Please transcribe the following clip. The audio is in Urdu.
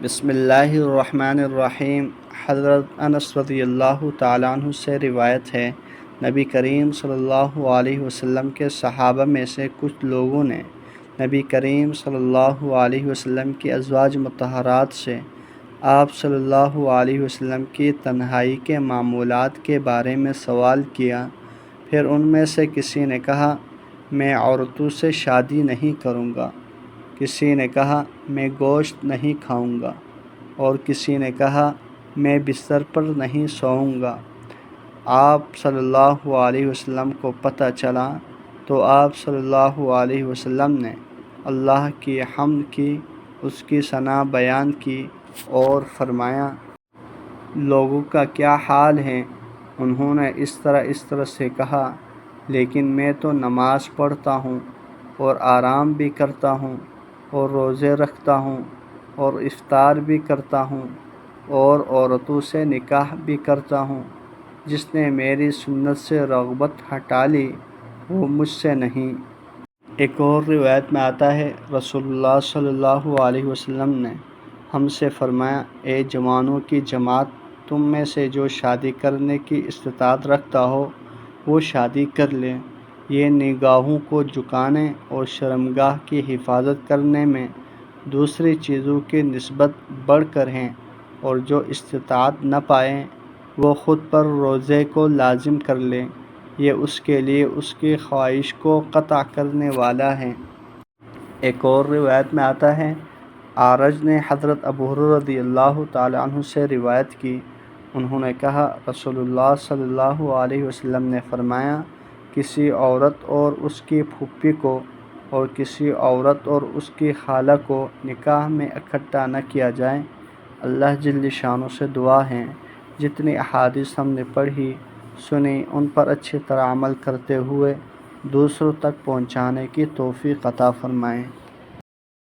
بسم اللہ الرحمن الرحیم۔ حضرت انس رضی اللہ تعالیٰ عنہ سے روایت ہے، نبی کریم صلی اللہ علیہ وسلم کے صحابہ میں سے کچھ لوگوں نے نبی کریم صلی اللہ علیہ وسلم کی ازواج مطہرات سے آپ صلی اللہ علیہ وسلم کی تنہائی کے معمولات کے بارے میں سوال کیا۔ پھر ان میں سے کسی نے کہا، میں عورتوں سے شادی نہیں کروں گا۔ کسی نے کہا، میں گوشت نہیں کھاؤں گا، اور کسی نے کہا، میں بستر پر نہیں سوؤں گا۔ آپ صلی اللہ علیہ وسلم کو پتہ چلا تو آپ صلی اللہ علیہ وسلم نے اللہ کی حمد کی، اس کی ثنا بیان کی اور فرمایا، لوگوں کا کیا حال ہے؟ انہوں نے اس طرح سے کہا، لیکن میں تو نماز پڑھتا ہوں اور آرام بھی کرتا ہوں اور روزے رکھتا ہوں اور افطار بھی کرتا ہوں اور عورتوں سے نکاح بھی کرتا ہوں۔ جس نے میری سنت سے رغبت ہٹا لی وہ مجھ سے نہیں۔ ایک اور روایت میں آتا ہے، رسول اللہ صلی اللہ علیہ وسلم نے ہم سے فرمایا، اے جوانوں کی جماعت، تم میں سے جو شادی کرنے کی استطاعت رکھتا ہو وہ شادی کر لے۔ یہ نگاہوں کو جھکانے اور شرمگاہ کی حفاظت کرنے میں دوسری چیزوں کی نسبت بڑھ کر ہیں، اور جو استطاعت نہ پائے وہ خود پر روزے کو لازم کر لے، یہ اس کے لیے اس کی خواہش کو قطع کرنے والا ہے۔ ایک اور روایت میں آتا ہے، اعرج نے حضرت ابو ہریرہ رضی اللہ تعالیٰ عنہ سے روایت کی، انہوں نے کہا، رسول اللہ صلی اللہ علیہ وسلم نے فرمایا، کسی عورت اور اس کی پھوپھی کو اور کسی عورت اور اس کی خالہ کو نکاح میں اکٹھا نہ کیا جائے۔ اللہ جل شانہ سے دعا ہے، جتنی احادیث ہم نے پڑھی سنی ان پر اچھی طرح عمل کرتے ہوئے دوسروں تک پہنچانے کی توفیق عطا فرمائیں۔